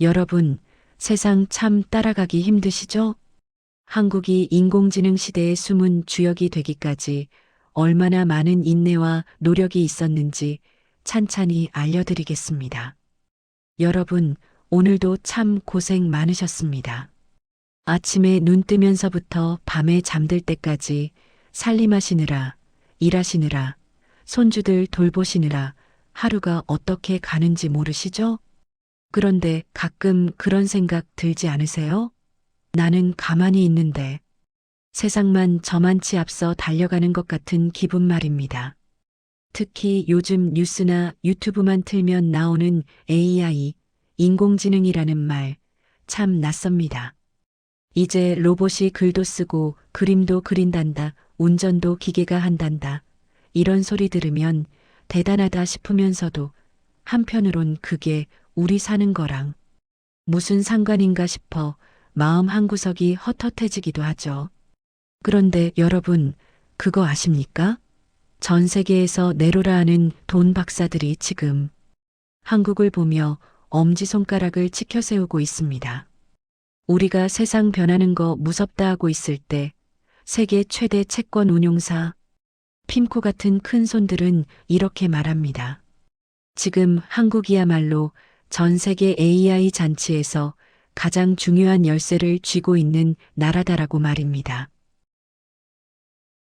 여러분, 세상 참 따라가기 힘드시죠? 한국이 인공지능 시대의 숨은 주역이 되기까지 얼마나 많은 인내와 노력이 있었는지 찬찬히 알려드리겠습니다. 여러분, 오늘도 참 고생 많으셨습니다. 아침에 눈 뜨면서부터 밤에 잠들 때까지 살림하시느라, 일하시느라, 손주들 돌보시느라 하루가 어떻게 가는지 모르시죠? 그런데 가끔 그런 생각 들지 않으세요? 나는 가만히 있는데 세상만 저만치 앞서 달려가는 것 같은 기분 말입니다. 특히 요즘 뉴스나 유튜브만 틀면 나오는 AI, 인공지능이라는 말, 참 낯섭니다. 이제 로봇이 글도 쓰고 그림도 그린단다, 운전도 기계가 한단다. 이런 소리 들으면 대단하다 싶으면서도 한편으론 그게 우리 사는 거랑 무슨 상관인가 싶어 마음 한구석이 헛헛해지기도 하죠. 그런데 여러분, 그거 아십니까? 전 세계에서 내로라 하는 돈 박사들이 지금 한국을 보며 엄지손가락을 치켜세우고 있습니다. 우리가 세상 변하는 거 무섭다 하고 있을 때 세계 최대 채권 운용사 핌코 같은 큰 손들은 이렇게 말합니다. 지금 한국이야말로 전 세계 AI 잔치에서 가장 중요한 열쇠를 쥐고 있는 나라다라고 말입니다.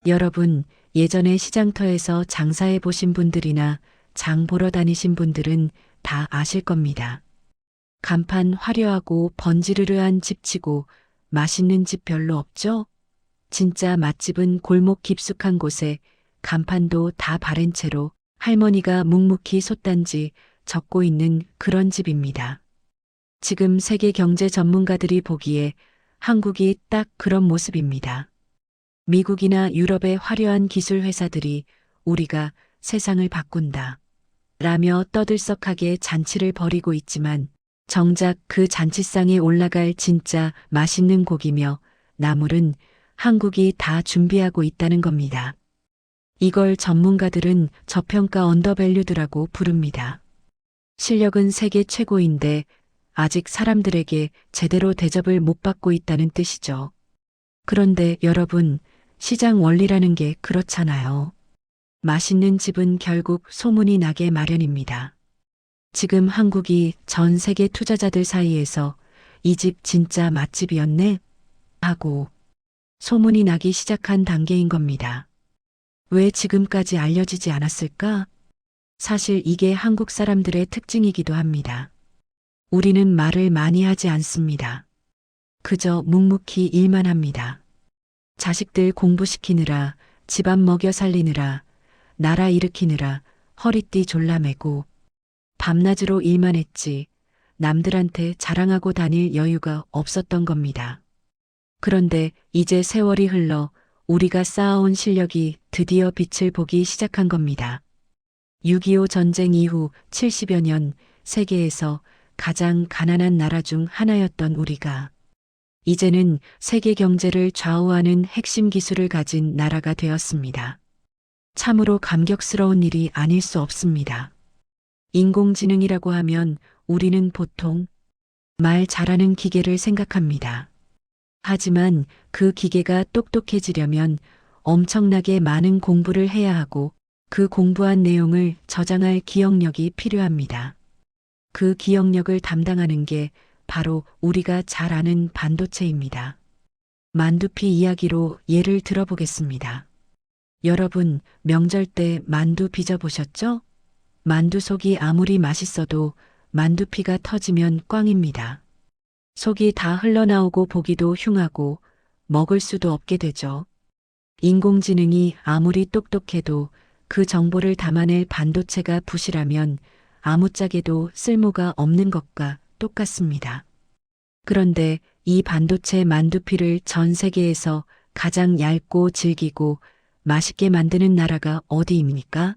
여러분, 예전에 시장터에서 장사해 보신 분들이나 장 보러 다니신 분들은 다 아실 겁니다. 간판 화려하고 번지르르한 집치고 맛있는 집 별로 없죠? 진짜 맛집은 골목 깊숙한 곳에 간판도 다 바른 채로 할머니가 묵묵히 솥단지 적고 있는 그런 집입니다. 지금 세계 경제 전문가들이 보기에 한국이 딱 그런 모습입니다. 미국이나 유럽의 화려한 기술 회사들이 우리가 세상을 바꾼다 라며 떠들썩하게 잔치를 벌이고 있지만 정작 그 잔치상에 올라갈 진짜 맛있는 고기며 나물은 한국이 다 준비하고 있다는 겁니다. 이걸 전문가들은 저평가 언더밸류드라고 부릅니다. 실력은 세계 최고인데 아직 사람들에게 제대로 대접을 못 받고 있다는 뜻이죠. 그런데 여러분, 시장 원리라는 게 그렇잖아요. 맛있는 집은 결국 소문이 나게 마련입니다. 지금 한국이 전 세계 투자자들 사이에서 이 집 진짜 맛집이었네? 하고 소문이 나기 시작한 단계인 겁니다. 왜 지금까지 알려지지 않았을까? 사실 이게 한국 사람들의 특징이기도 합니다. 우리는 말을 많이 하지 않습니다. 그저 묵묵히 일만 합니다. 자식들 공부시키느라, 집안 먹여 살리느라, 나라 일으키느라 허리띠 졸라매고 밤낮으로 일만 했지 남들한테 자랑하고 다닐 여유가 없었던 겁니다. 그런데 이제 세월이 흘러 우리가 쌓아온 실력이 드디어 빛을 보기 시작한 겁니다. 6.25 전쟁 이후 70여 년 세계에서 가장 가난한 나라 중 하나였던 우리가 이제는 세계 경제를 좌우하는 핵심 기술을 가진 나라가 되었습니다. 참으로 감격스러운 일이 아닐 수 없습니다. 인공지능이라고 하면 우리는 보통 말 잘하는 기계를 생각합니다. 하지만 그 기계가 똑똑해지려면 엄청나게 많은 공부를 해야 하고 그 공부한 내용을 저장할 기억력이 필요합니다. 그 기억력을 담당하는 게 바로 우리가 잘 아는 반도체입니다. 만두피 이야기로 예를 들어보겠습니다. 여러분, 명절 때 만두 빚어보셨죠? 만두 속이 아무리 맛있어도 만두피가 터지면 꽝입니다. 속이 다 흘러나오고 보기도 흉하고 먹을 수도 없게 되죠. 인공지능이 아무리 똑똑해도 그 정보를 담아낼 반도체가 부실하면 아무짝에도 쓸모가 없는 것과 똑같습니다. 그런데 이 반도체 만두피를 전 세계에서 가장 얇고 질기고 맛있게 만드는 나라가 어디입니까?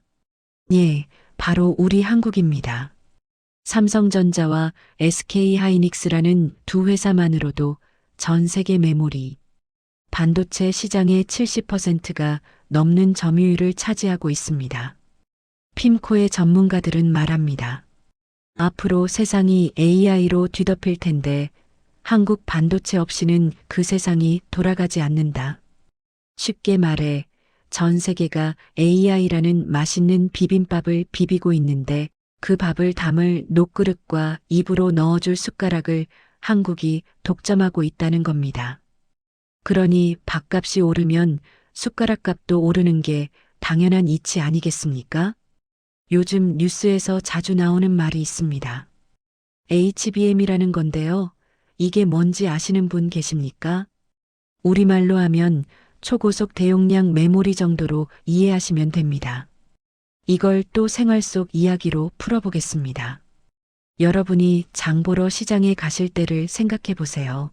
예, 바로 우리 한국입니다. 삼성전자와 SK하이닉스라는 두 회사만으로도 전 세계 메모리, 반도체 시장의 70%가 넘는 점유율을 차지하고 있습니다. 핌코의 전문가들은 말합니다. 앞으로 세상이 AI로 뒤덮일 텐데 한국 반도체 없이는 그 세상이 돌아가지 않는다. 쉽게 말해 전 세계가 AI라는 맛있는 비빔밥을 비비고 있는데 그 밥을 담을 녹그릇과 입으로 넣어줄 숟가락을 한국이 독점하고 있다는 겁니다. 그러니 밥값이 오르면 숟가락값도 오르는 게 당연한 이치 아니겠습니까? 요즘 뉴스에서 자주 나오는 말이 있습니다. HBM이라는 건데요. 이게 뭔지 아시는 분 계십니까? 우리말로 하면 초고속 대용량 메모리 정도로 이해하시면 됩니다. 이걸 또 생활 속 이야기로 풀어보겠습니다. 여러분이 장 보러 시장에 가실 때를 생각해 보세요.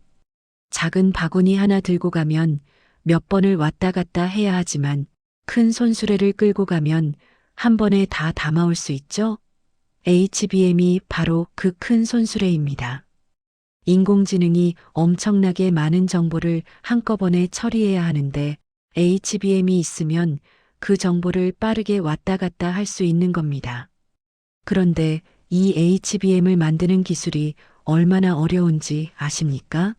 작은 바구니 하나 들고 가면 몇 번을 왔다 갔다 해야 하지만 큰 손수레를 끌고 가면 한 번에 다 담아올 수 있죠? HBM이 바로 그 큰 손수레입니다. 인공지능이 엄청나게 많은 정보를 한꺼번에 처리해야 하는데 HBM이 있으면 그 정보를 빠르게 왔다 갔다 할 수 있는 겁니다. 그런데 이 HBM을 만드는 기술이 얼마나 어려운지 아십니까?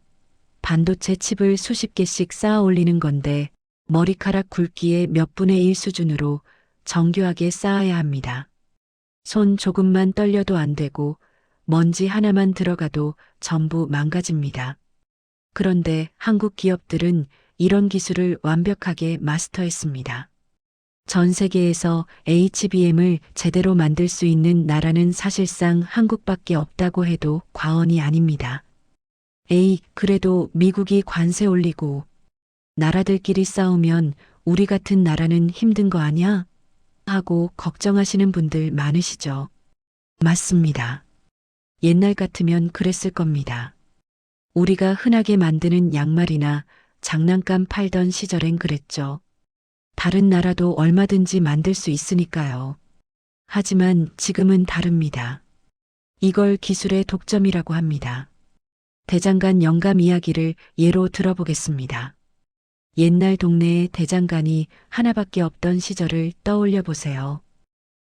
반도체 칩을 수십 개씩 쌓아 올리는 건데 머리카락 굵기의 몇 분의 1 수준으로 정교하게 쌓아야 합니다. 손 조금만 떨려도 안 되고 먼지 하나만 들어가도 전부 망가집니다. 그런데 한국 기업들은 이런 기술을 완벽하게 마스터했습니다. 전 세계에서 HBM을 제대로 만들 수 있는 나라는 사실상 한국밖에 없다고 해도 과언이 아닙니다. 에이, 그래도 미국이 관세 올리고 나라들끼리 싸우면 우리 같은 나라는 힘든 거 아냐? 하고 걱정하시는 분들 많으시죠? 맞습니다. 옛날 같으면 그랬을 겁니다. 우리가 흔하게 만드는 양말이나 장난감 팔던 시절엔 그랬죠. 다른 나라도 얼마든지 만들 수 있으니까요. 하지만 지금은 다릅니다. 이걸 기술의 독점이라고 합니다. 대장간 영감 이야기를 예로 들어보겠습니다. 옛날 동네에 대장간이 하나밖에 없던 시절을 떠올려 보세요.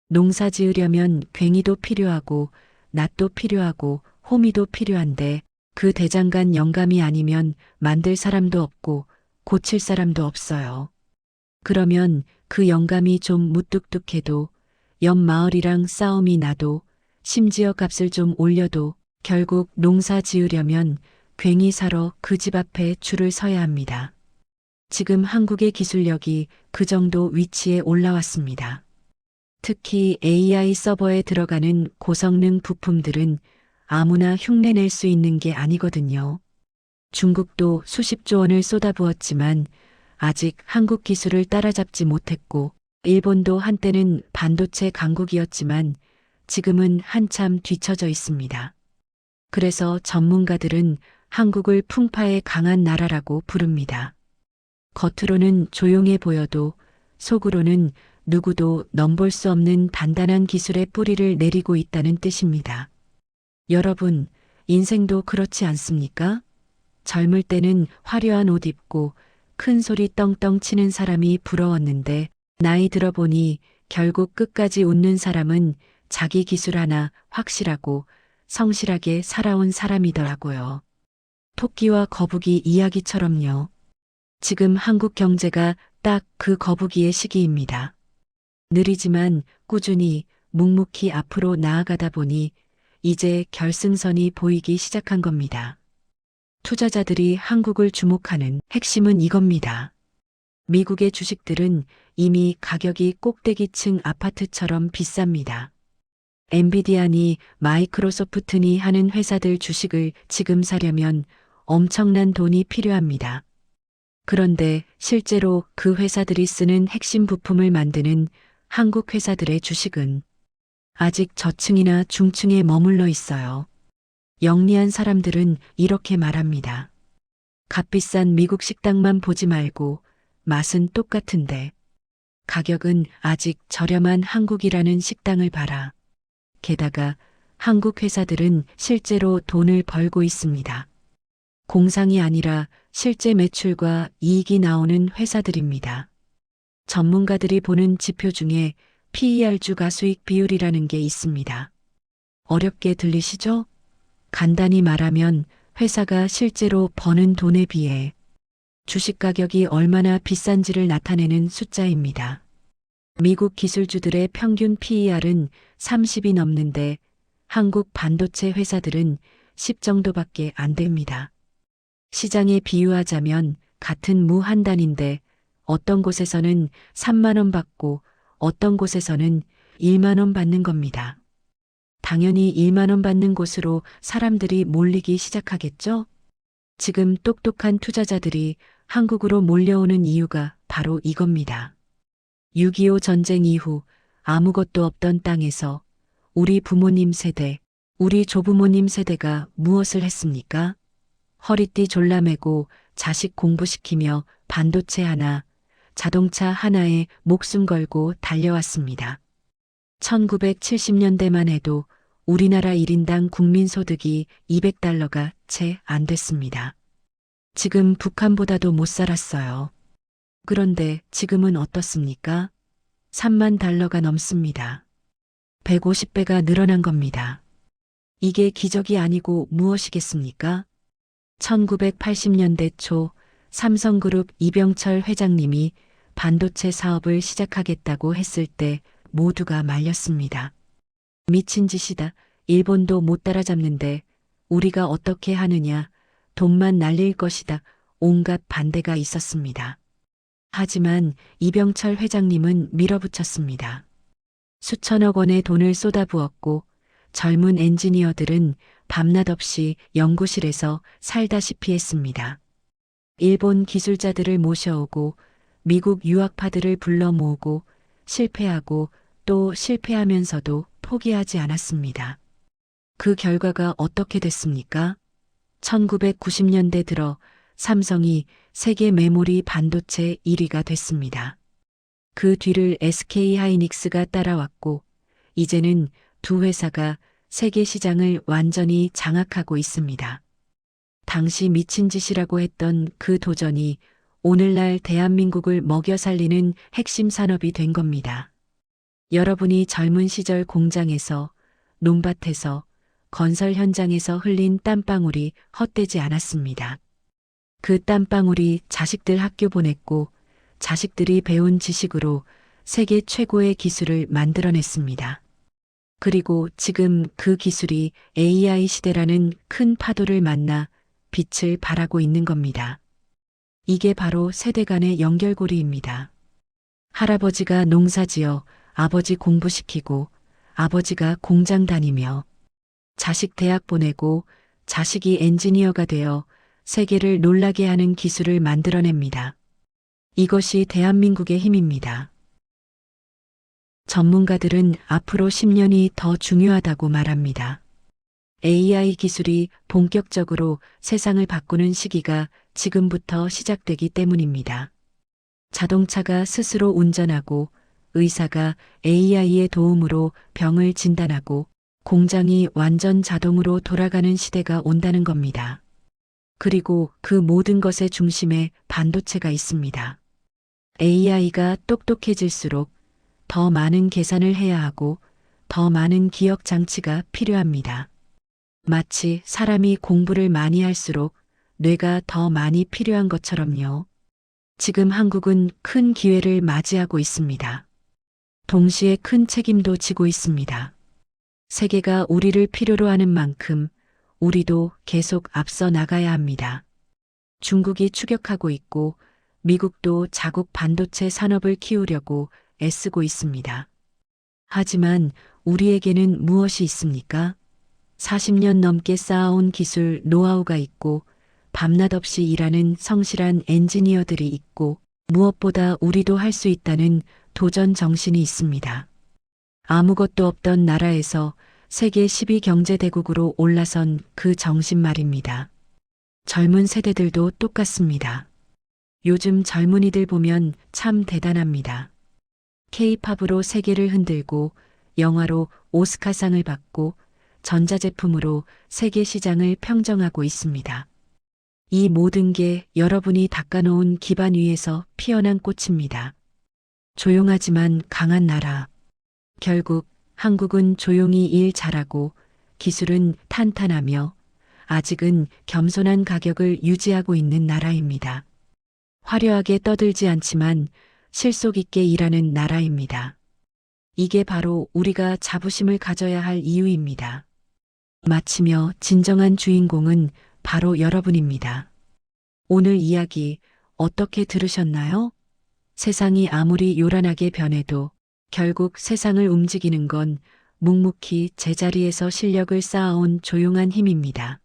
농사 지으려면 괭이도 필요하고 낫도 필요하고 호미도 필요한데 그 대장간 영감이 아니면 만들 사람도 없고 고칠 사람도 없어요. 그러면 그 영감이 좀 무뚝뚝해도 옆 마을이랑 싸움이 나도 심지어 값을 좀 올려도 결국 농사 지으려면 괭이 사러 그 집 앞에 줄을 서야 합니다. 지금 한국의 기술력이 그 정도 위치에 올라왔습니다. 특히 AI 서버에 들어가는 고성능 부품들은 아무나 흉내낼 수 있는 게 아니거든요. 중국도 수십조 원을 쏟아부었지만 아직 한국 기술을 따라잡지 못했고 일본도 한때는 반도체 강국이었지만 지금은 한참 뒤처져 있습니다. 그래서 전문가들은 한국을 풍파에 강한 나라라고 부릅니다. 겉으로는 조용해 보여도 속으로는 누구도 넘볼 수 없는 단단한 기술의 뿌리를 내리고 있다는 뜻입니다. 여러분, 인생도 그렇지 않습니까? 젊을 때는 화려한 옷 입고 큰 소리 떵떵 치는 사람이 부러웠는데 나이 들어보니 결국 끝까지 웃는 사람은 자기 기술 하나 확실하고 성실하게 살아온 사람이더라고요. 토끼와 거북이 이야기처럼요. 지금 한국 경제가 딱 그 거북이의 시기입니다. 느리지만 꾸준히 묵묵히 앞으로 나아가다 보니 이제 결승선이 보이기 시작한 겁니다. 투자자들이 한국을 주목하는 핵심은 이겁니다. 미국의 주식들은 이미 가격이 꼭대기층 아파트처럼 비쌉니다. 엔비디아니 마이크로소프트니 하는 회사들 주식을 지금 사려면 엄청난 돈이 필요합니다. 그런데 실제로 그 회사들이 쓰는 핵심 부품을 만드는 한국 회사들의 주식은 아직 저층이나 중층에 머물러 있어요. 영리한 사람들은 이렇게 말합니다. 값비싼 미국 식당만 보지 말고 맛은 똑같은데 가격은 아직 저렴한 한국이라는 식당을 봐라. 게다가 한국 회사들은 실제로 돈을 벌고 있습니다. 공상이 아니라 실제 매출과 이익이 나오는 회사들입니다. 전문가들이 보는 지표 중에 PER 주가 수익 비율이라는 게 있습니다. 어렵게 들리시죠? 간단히 말하면 회사가 실제로 버는 돈에 비해 주식 가격이 얼마나 비싼지를 나타내는 숫자입니다. 미국 기술주들의 평균 PER은 30이 넘는데 한국 반도체 회사들은 10 정도밖에 안 됩니다. 시장에 비유하자면 같은 무 한 단인데 어떤 곳에서는 3만 원 받고 어떤 곳에서는 1만 원 받는 겁니다. 당연히 1만 원 받는 곳으로 사람들이 몰리기 시작하겠죠? 지금 똑똑한 투자자들이 한국으로 몰려오는 이유가 바로 이겁니다. 6.25 전쟁 이후 아무것도 없던 땅에서 우리 부모님 세대, 우리 조부모님 세대가 무엇을 했습니까? 허리띠 졸라매고 자식 공부시키며 반도체 하나, 자동차 하나에 목숨 걸고 달려왔습니다. 1970년대만 해도 우리나라 1인당 국민소득이 200달러가 채 안 됐습니다. 지금 북한보다도 못 살았어요. 그런데 지금은 어떻습니까? 3만 달러가 넘습니다. 150배가 늘어난 겁니다. 이게 기적이 아니고 무엇이겠습니까? 1980년대 초 삼성그룹 이병철 회장님이 반도체 사업을 시작하겠다고 했을 때 모두가 말렸습니다. 미친 짓이다. 일본도 못 따라잡는데 우리가 어떻게 하느냐. 돈만 날릴 것이다. 온갖 반대가 있었습니다. 하지만 이병철 회장님은 밀어붙였습니다. 수천억 원의 돈을 쏟아부었고 젊은 엔지니어들은 밤낮 없이 연구실에서 살다시피 했습니다. 일본 기술자들을 모셔오고 미국 유학파들을 불러 모으고 실패하고 또 실패하면서도 포기하지 않았습니다. 그 결과가 어떻게 됐습니까? 1990년대 들어 삼성이 세계 메모리 반도체 1위가 됐습니다. 그 뒤를 SK 하이닉스가 따라왔고 이제는 두 회사가 세계 시장을 완전히 장악하고 있습니다. 당시 미친 짓이라고 했던 그 도전이 오늘날 대한민국을 먹여 살리는 핵심 산업이 된 겁니다. 여러분이 젊은 시절 공장에서, 논밭에서, 건설 현장에서 흘린 땀방울이 헛되지 않았습니다. 그 땀방울이 자식들 학교 보냈고 자식들이 배운 지식으로 세계 최고의 기술을 만들어냈습니다. 그리고 지금 그 기술이 AI 시대라는 큰 파도를 만나 빛을 발하고 있는 겁니다. 이게 바로 세대 간의 연결고리입니다. 할아버지가 농사지어 아버지 공부시키고 아버지가 공장 다니며 자식 대학 보내고 자식이 엔지니어가 되어 세계를 놀라게 하는 기술을 만들어냅니다. 이것이 대한민국의 힘입니다. 전문가들은 앞으로 10년이 더 중요하다고 말합니다. AI 기술이 본격적으로 세상을 바꾸는 시기가 지금부터 시작되기 때문입니다. 자동차가 스스로 운전하고 의사가 AI의 도움으로 병을 진단하고 공장이 완전 자동으로 돌아가는 시대가 온다는 겁니다. 그리고 그 모든 것의 중심에 반도체가 있습니다. AI가 똑똑해질수록 더 많은 계산을 해야 하고 더 많은 기억 장치가 필요합니다. 마치 사람이 공부를 많이 할수록 뇌가 더 많이 필요한 것처럼요. 지금 한국은 큰 기회를 맞이하고 있습니다. 동시에 큰 책임도 지고 있습니다. 세계가 우리를 필요로 하는 만큼 우리도 계속 앞서 나가야 합니다. 중국이 추격하고 있고 미국도 자국 반도체 산업을 키우려고 애쓰고 있습니다. 하지만 우리에게는 무엇이 있습니까? 40년 넘게 쌓아온 기술 노하우가 있고 밤낮 없이 일하는 성실한 엔지니어들이 있고 무엇보다 우리도 할 수 있다는 도전 정신이 있습니다. 아무것도 없던 나라에서 세계 10위 경제대국으로 올라선 그 정신 말입니다. 젊은 세대들도 똑같습니다. 요즘 젊은이들 보면 참 대단합니다. K-팝으로 세계를 흔들고 영화로 오스카상을 받고 전자제품으로 세계 시장을 평정하고 있습니다. 이 모든 게 여러분이 닦아놓은 기반 위에서 피어난 꽃입니다. 조용하지만 강한 나라. 결국 한국은 조용히 일 잘하고 기술은 탄탄하며 아직은 겸손한 가격을 유지하고 있는 나라입니다. 화려하게 떠들지 않지만 실속 있게 일하는 나라입니다. 이게 바로 우리가 자부심을 가져야 할 이유입니다. 마치며 진정한 주인공은 바로 여러분입니다. 오늘 이야기 어떻게 들으셨나요? 세상이 아무리 요란하게 변해도 결국 세상을 움직이는 건 묵묵히 제자리에서 실력을 쌓아온 조용한 힘입니다.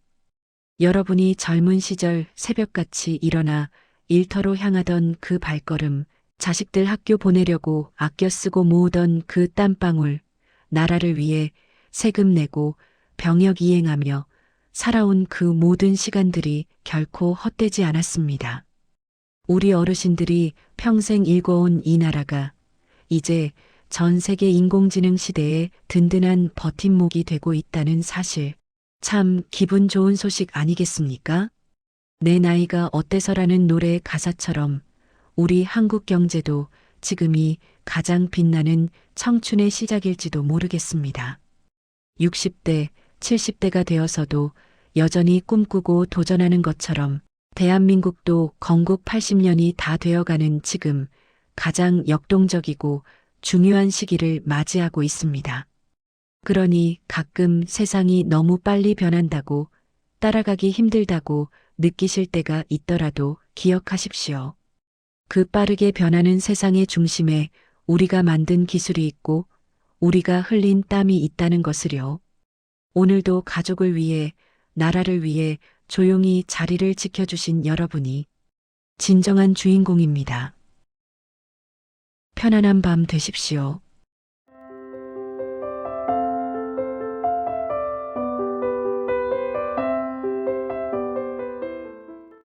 여러분이 젊은 시절 새벽같이 일어나 일터로 향하던 그 발걸음, 자식들 학교 보내려고 아껴 쓰고 모으던 그 땀방울, 나라를 위해 세금 내고 병역 이행하며 살아온 그 모든 시간들이 결코 헛되지 않았습니다. 우리 어르신들이 평생 일궈온 이 나라가 이제 전 세계 인공지능 시대에 든든한 버팀목이 되고 있다는 사실, 참 기분 좋은 소식 아니겠습니까? 내 나이가 어때서라는 노래의 가사처럼 우리 한국 경제도 지금이 가장 빛나는 청춘의 시작일지도 모르겠습니다. 60대, 70대가 되어서도 여전히 꿈꾸고 도전하는 것처럼 대한민국도 건국 80년이 다 되어가는 지금 가장 역동적이고 중요한 시기를 맞이하고 있습니다. 그러니 가끔 세상이 너무 빨리 변한다고 따라가기 힘들다고 느끼실 때가 있더라도 기억하십시오. 그 빠르게 변하는 세상의 중심에 우리가 만든 기술이 있고 우리가 흘린 땀이 있다는 것을요. 오늘도 가족을 위해, 나라를 위해 조용히 자리를 지켜주신 여러분이 진정한 주인공입니다. 편안한 밤 되십시오.